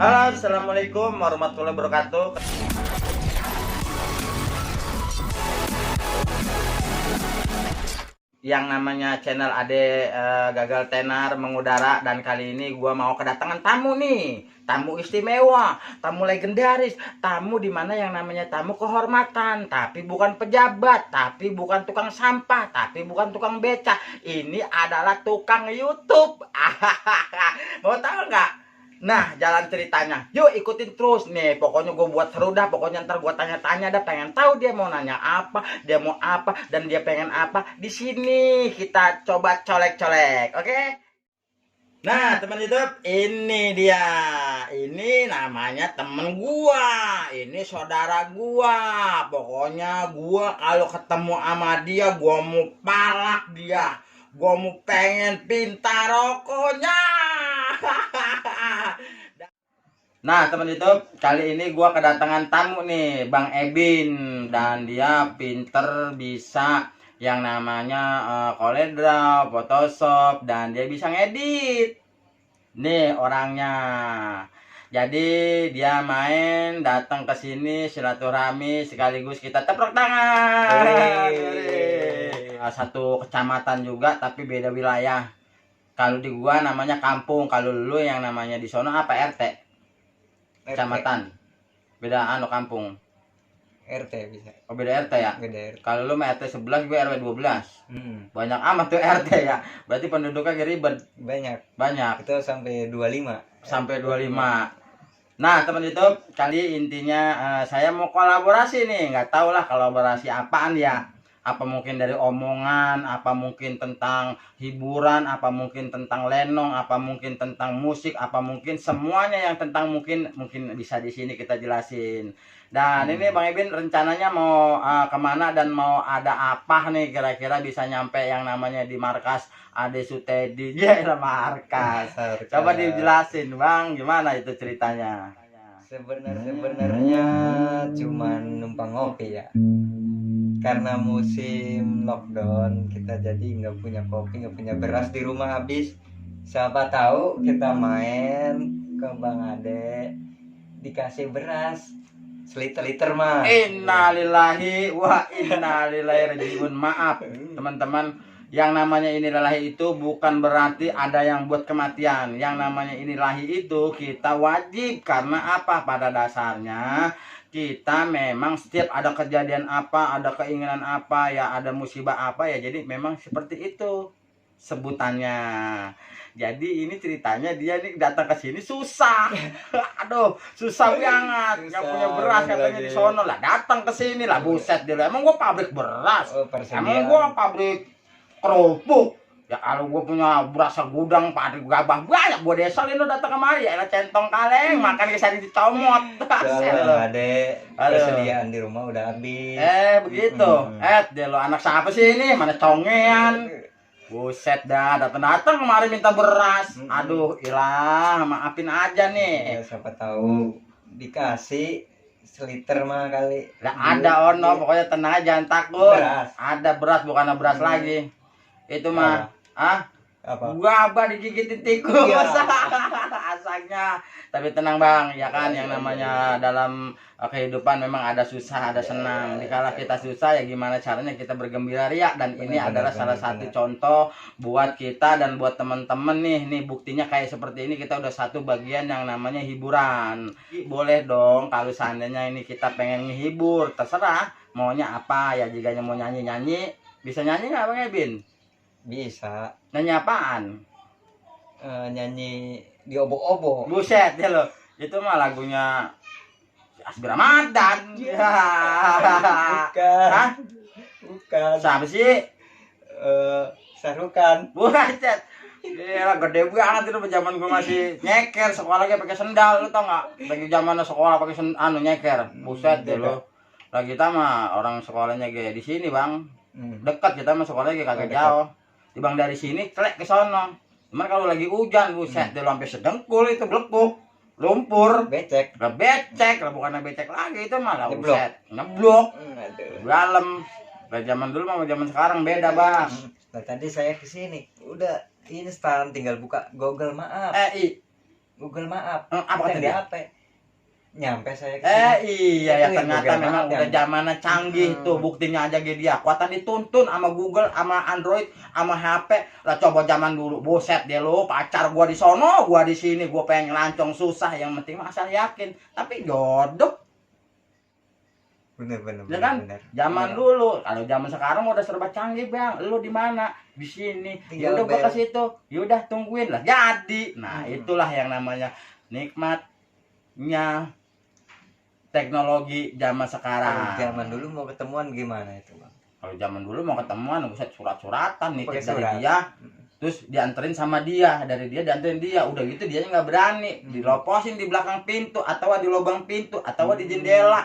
Halo, assalamualaikum warahmatullahi wabarakatuh. Yang namanya channel Ade Gagal Tenar mengudara, dan kali ini gua mau kedatangan tamu nih, tamu istimewa, tamu legendaris, tamu dimana yang namanya tamu kehormatan, tapi bukan pejabat, tapi bukan tukang sampah, tapi bukan tukang beca. Ini adalah tukang YouTube. Mau tahu nggak? Nah, jalan ceritanya. Yuk ikutin terus nih. Pokoknya gue buat seru dah. Pokoknya ntar gue tanya-tanya dah. Pengen tahu dia mau nanya apa, dia mau apa, dan dia pengen apa. Di sini kita coba colek-colek. Oke? Nah, teman YouTube, ini dia. Ini namanya temen gua. Ini saudara gua. Pokoknya gua kalau ketemu sama dia, gua mau palak dia. Gua mau pengen pinta rokoknya. Nah, teman YouTube, kali ini gua kedatangan tamu nih, Bang Ebin, dan dia pinter bisa yang namanya CorelDRAW, Photoshop, dan dia bisa ngedit. Nih orangnya. Jadi dia main datang ke sini silaturahmi sekaligus kita tepuk tangan. Satu kecamatan juga tapi beda wilayah. Kalau di gua namanya kampung, kalau lu yang namanya di sono apa RT? Kecamatan. Beda kampung. RT bisa. Oh, beda RT ya? Beda RT. Kalau lu mah RT 11, gue RW 12. Banyak amat tuh RT ya. Berarti penduduknya ribet. Banyak. Itu sampai 25. Sampai 25. Nah, teman YouTube, kali intinya saya mau kolaborasi nih. Nggak tahu lah kolaborasi apaan ya. Apa mungkin dari omongan, apa mungkin tentang hiburan, apa mungkin tentang lenong, apa mungkin tentang musik, apa mungkin semuanya yang tentang mungkin bisa di sini kita jelasin. Dan ini Bang Ebin rencananya mau kemana dan mau ada apa nih kira-kira bisa nyampe yang namanya di markas Ade Sutedi. Ya, markas. Coba dijelasin Bang, gimana itu ceritanya? Sebenarnya cuman numpang ngopi ya. Karena musim lockdown kita jadi nggak punya kopi, nggak punya beras di rumah habis. Siapa tahu kita main ke Bang Ade dikasih beras seliter-liter mah. Innalillahi wa innalillahi rajiun. Maaf teman-teman, yang namanya inilahi itu bukan berarti ada yang buat kematian. Yang namanya inilahi itu kita wajib, karena apa? Pada dasarnya kita memang setiap ada kejadian apa, ada keinginan apa, ya ada musibah apa ya, jadi memang seperti itu sebutannya. Jadi ini ceritanya dia nih datang ke sini susah. Aduh, susah banget. Yang punya beras katanya di sono lah, datang ke sini lah, buset dia. Emang gua pabrik beras. Emang gua pabrik kerupuk. Ya kalau gue punya beras gudang pabrik gabah banyak, gue desalin lo datang kemari ya centong kaleng makan kesana dicomot. Ade persediaan di rumah udah habis. Begitu. Dia lo anak siapa sih ini? Mana congean? Buset dah, datang kemari minta beras. Aduh, ilah, maafin aja nih. Ya, siapa tahu dikasih seliter mah kali. Lah ada ono, pokoknya tenang aja, jangan takut. Beras. Ada beras, bukan beras lagi. Itu mah apa? Gua digigitin tikus. Ya. Asaknya. Tapi tenang Bang, ya kan, yang namanya dalam kehidupan memang ada susah, ada senang. Dikala kita susah ya gimana caranya kita bergembira ria, dan ini adalah salah satu contoh buat kita dan buat teman-teman nih buktinya kayak seperti ini, kita udah satu bagian yang namanya hiburan. Boleh dong kalau seandainya ini kita pengen ngehibur, terserah maunya apa ya. Jika mau nyanyi-nyanyi, bisa nyanyi nggak Bang Ebin? Bisa. Nyanyi apaan? Nyanyi di obok-obok. Buset ya lo. Itu mah lagunya Asbi Ramadan. Ya. Bukan. Hah? Bukan. Siapa sih? Sarukan. Buset. Gila gede banget itu zaman gue masih nyeker, sekolah lagi pakai sendal, lu tau nggak? Lagi zaman sekolah pakai nyeker. Buset deh lo. Lagi kita mah orang sekolahnya kayak di sini, Bang. Dekat kita mah sekolahnya kagak jauh. Dibang dari sini celek ke sono. Cuman kalau lagi hujan, buset dia sampai sedengkul itu blekuk, lumpur, becek. Lah becek, lah bukan becek lagi itu malah buset. Ngeblok. Dalam. Lah zaman dulu sama zaman sekarang beda, Bang. Nah, tadi saya ke sini, udah instan tinggal buka Google, maaf. Google Maap. Apa kata Yang di dia? HP. Nyampe saya ke sini. Iya ya, Itu yang ternyata Google memang Maps udah yang- zamannya canggih tuh, buktinya aja dia kuatan dituntun sama Google, sama Android, sama HP. Lah coba zaman dulu, buset dia lo, pacar gua di sono, gua di sini, gua pengen lancong susah, yang penting mah asal yakin. Tapi jodoh, Bener ya kan? bener. Zaman Bener. dulu, kalau zaman sekarang udah serba canggih, Bang. Lu di mana? Di sini. Ya Tinggal udah gua bel. ke situ. Ya udah tungguin lah, jadi. Nah, itulah yang namanya nikmatnya teknologi zaman Kalau sekarang. zaman dulu mau ketemuan gimana itu, Bang? Kalau zaman dulu mau ketemuan, buset surat-suratan nitip Pakai dari surat. dia, terus dianterin sama dia, dari dia dianterin dia. Udah gitu dia nggak berani, diloposin di belakang pintu, atau di lubang pintu, atau di jendela.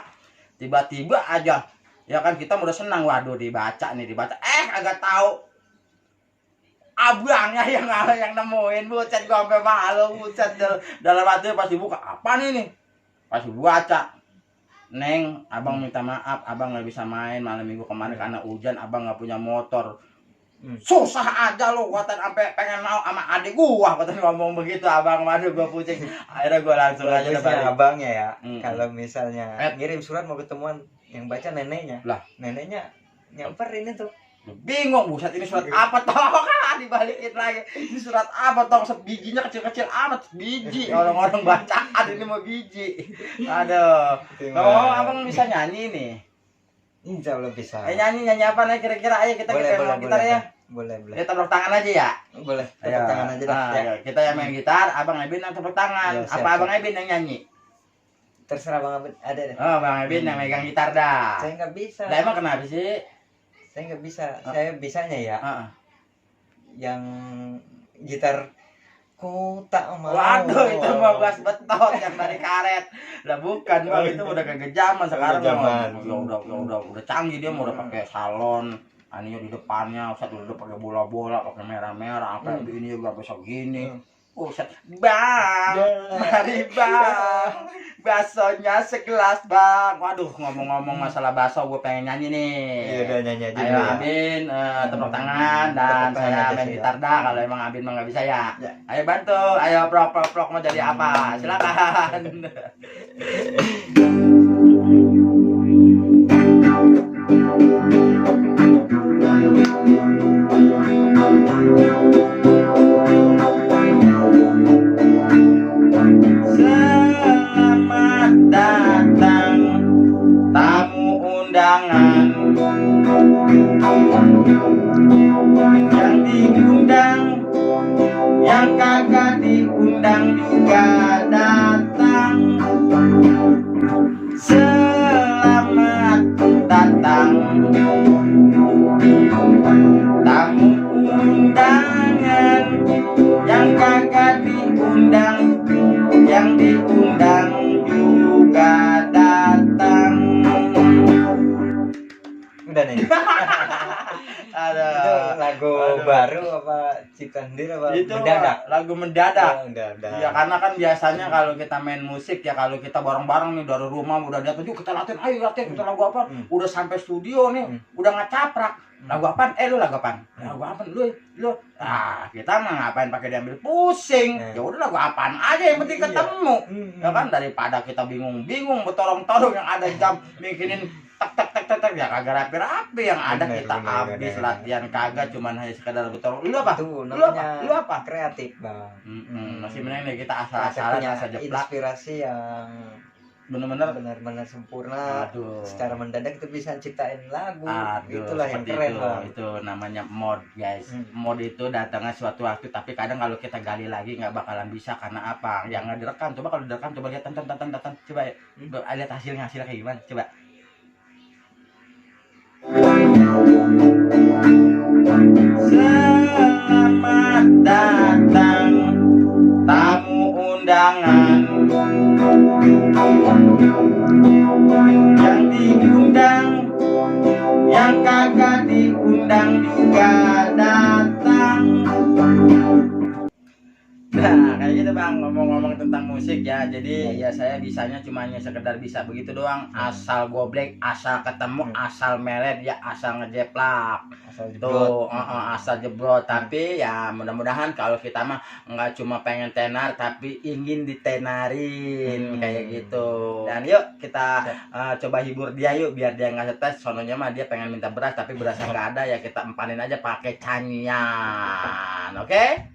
Tiba-tiba aja, ya kan kita udah senang, waduh dibaca, agak tahu abangnya yang nemuin, buset gua sampai malu, buset dalam hati pas dibuka, apa nih? Pas baca, Neng, abang minta maaf, abang nggak bisa main malam minggu kemarin karena hujan, abang nggak punya motor. Susah aja lo, kuatan sampai pengen mau sama adik gua, kuatan ngomong begitu, abang, waduh gua pusing. Akhirnya gua langsung aja udah balik. Abangnya ya, Mm. kalau misalnya ngirim surat mau ketemuan, yang baca neneknya. Lah. Neneknya nyamperin itu. Bingung, buset ini surat apa toh? Kan dibalikin lagi. Ini surat apa toh? Bijinya kecil-kecil amat, biji. Orang-orang bacaan ini mau biji. Aduh. Oh, abang bisa nyanyi nih. Insya Allah bisa. Nyanyi apa nih kira-kira? Ayo kita main gitar ya. Boleh. Kita tepuk tangan aja ya. Boleh. Ayo. Tepuk tangan aja dah. Ya. Kita yang main gitar, abang Ebin yang tepuk tangan. Ya, siap, Apa abang siap. Ebin yang nyanyi? Terserah Bang Abed, ada deh. Oh, bang Ebin yang megang gitar dah. Saya nggak bisa. Lah emang kenapa sih? Saya nggak bisa. Saya bisanya ya. Heeh. Yang gitar ku tak mau. Waduh, itu mah bass betot yang dari karet. Lah bukan, Bang, itu udah kagak zaman sekarang. Zaman. Udah canggih, dia mau udah pakai salon. Aninya di depannya, Ustaz udah pakai bola-bola, pakai merah-merah, apa ini juga bisa gini. Ustaz, Bang, mari Bang, baksonya segelas Bang. Waduh, ngomong-ngomong masalah bakso, gue pengen nyanyi nih. Iya udah nyanyi aja Ayo dulu ya. Abin, tepuk tangan dan Tepuk tangan saya aja main sih, gitar dah. Kalau emang Abin mah nggak bisa ya. Ya. Ayo bantu, ayo prok mau jadi apa? Silakan. Selamat datang tamu undangan yang diundang, yang kagak diundang juga datang. Selamat datang tamu undangan yang kagak diundang, yang diundang juga datang. Udah nih. Ada Itu lagu baru apa ciptaan sendiri apa itu mendadak? lagu mendadak. Oh, mendadak. Ya karena kan biasanya kalau kita main musik ya, kalau kita bareng-bareng nih dari rumah udah datang, yuk kita latihan, ayo latihan, kita lagu apa? Udah sampai studio nih, udah ngacaprak. Lagu apaan? Lu lagu apaan? Lagu apaan? Lu. Ah, kita mah ngapain pakai diambil pusing. Ya udah lagu apaan aja yang penting ketemu. Ya kan, daripada kita bingung-bingung betorong-torong yang ada jam mikinin tak ya kagak rapi-rapi, yang ada Bener, kita bener, habis bener. latihan kagak cuman hanya sekedar betorong. Lu apa? Itu Lu apa? namanya Lu apa? kreatif, Bang. Masih mending nih kita Saya asal-asalan, punya asal jeplak. inspirasi yang Bener-bener. benar-benar sempurna. Aduh. Secara mendadak itu bisa ciptain lagu. Aduh, Itulah yang seperti keren, itu. Bang. Itu namanya mod, guys. Mod itu datangnya suatu waktu, tapi kadang kalau kita gali lagi nggak bakalan bisa. Karena apa? Yang nggak direkam. Coba kalau direkam, coba lihat tonton. Coba ya. Lihat hasilnya kayak gimana? Coba. Selamat datang tamu undangan yang diundang, yang kagak diundang juga datang. Nah, kayak gitu, Bang. Bang, ngomong-ngomong tentang musik ya. Jadi ya saya bisanya cuma hanya sekedar bisa begitu doang. Asal goblek, asal ketemu, asal melet ya, asal ngejeplak. Asal Tuh, jeblot. asal jebrot. Tapi ya mudah-mudahan kalau kita mah nggak cuma pengen tenar, tapi ingin ditenarin kayak gitu. Dan yuk kita coba hibur dia yuk, biar dia nggak stres. Sononya mah dia pengen minta beras, tapi berasnya nggak ada ya, kita empanin aja pakai canyian. Oke?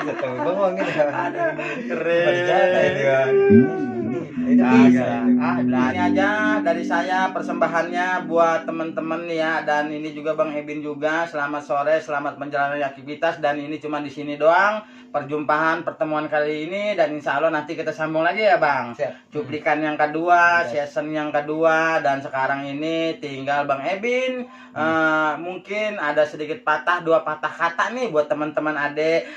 Ketemu bengong gitu. Keren. Berjalan ini Bang. Ini Nah, bisa. ini aja dari saya persembahannya buat teman-teman ya, dan ini juga Bang Ebin juga. Selamat sore, selamat menjalani aktivitas, dan ini cuma di sini doang perjumpaan pertemuan kali ini, dan insya Allah nanti kita sambung lagi ya Bang. Siap. Cuplikan yang kedua, Yes. season yang kedua, dan sekarang ini tinggal Bang Ebin. Mungkin ada sedikit dua patah kata nih buat teman-teman adek,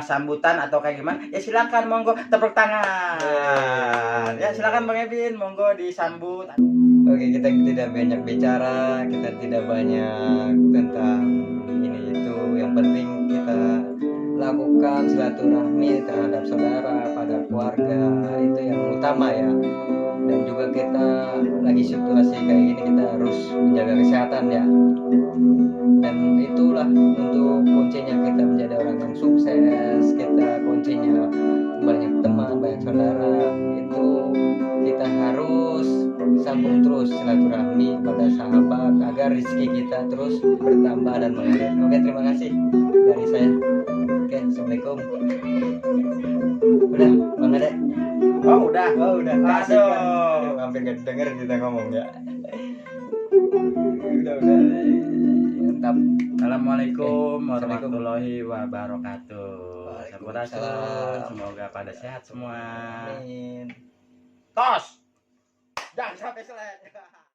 sambutan atau kayak gimana? Ya silakan, monggo tepuk tangan. Ya silakan Bang Ebin, monggo disambut. Oke, kita tidak banyak bicara, kita tidak banyak tentang ini itu. Yang penting kita lakukan silaturahmi terhadap saudara, pada keluarga, itu yang utama ya. Dan juga kita lagi situasi kayak gini, kita harus menjaga kesehatan ya. Dan itulah untuk kuncinya kita menjadi orang yang sukses. Kita kuncinya banyak teman, banyak saudara. Itu kita harus sambung terus silaturahmi pada sahabat agar rezeki kita terus bertambah dan mengalir. Oke, terima kasih dari saya. Oke, assalamualaikum. Udah, Bang Ade. Oh udah. Udah. Kasih, Aduh. Bang. Hampir gak denger kita ngomong ya. Udah. Mantap. Assalamualaikum Oke, warahmatullahi wabarakatuh. Waalaikumsalam. Sampurasun, semoga pada sehat semua. Amin. Tos. Jangan sampai selesai.